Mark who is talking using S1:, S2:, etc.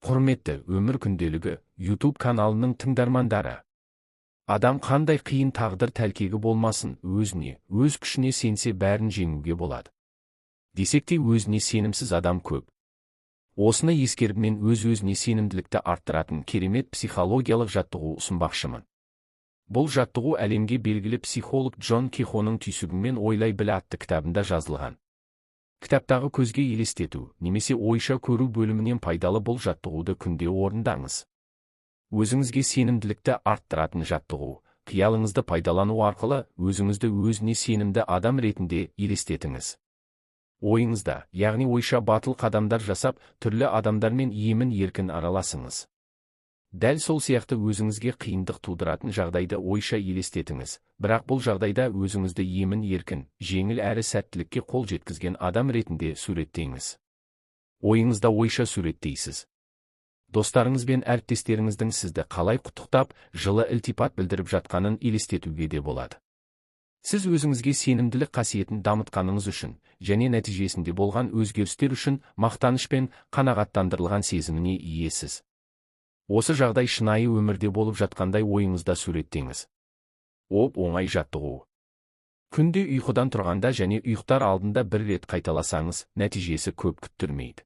S1: Құрметті өмір күнделігі YouTube каналының тыңдармандары. Адам қандай қиын тағдыр тәлкегі болмасын, өзіне, өз күшіне сенсе бәрін жеңуге болады. Десек те өзіне сенімсіз адам көп. Осыны ескеріп мен өз-өзіне сенімділікті арттыратын керемет психологиялық жаттығу ұсынбақшымын. Бұл жаттығу әлемге белгілі психолог Джон Кихоның түйсігіңмен ойлай біл атты кітабында жазылған. Кітаптағы көзге елестету, немесе ойша көру бөлімінен пайдалы бұл жаттығуды күнде орындаңыз. Өзіңізге сенімділікті арттыратын жаттығу, қиялыңызды пайдалану арқылы өзіңізді өзіне сенімді адам ретінде елестетіңіз. Ойыңызда, яғни ойша батыл қадамдар жасап, түрлі адамдармен емін-еркін араласыңыз. Дәл сол сияқты өзіңізге қиындық тудыратын жағдайды ойша елестетіңіз, бірақ бұл жағдайда өзіңізді емін-еркін, жеңіл әрі сәттілікке қол жеткізген адам ретінде суреттеңіз. Ойыңызда ойша суреттейсіз. Достарыңыз бен әріптестеріңіздің сізді қалай құттықтап, жылы ілтипат білдіріп жатқанын елестетуге де болады. Сіз өзіңізге сенімділік қасиетін дамытқаныңыз үшін, және нәтижесінде болған өзгерістер үшін мақтаныш пен қанағаттандырылған сезіміне иесіз. Осы жағдай шынайы өмірде болып жатқандай ойыңызда суреттеңіз. Оңай жаттығу. Күнде ұйқыдан тұрғанда және ұйықтар алдында бір рет қайталасаңыз, нәтижесі көп күттірмейді.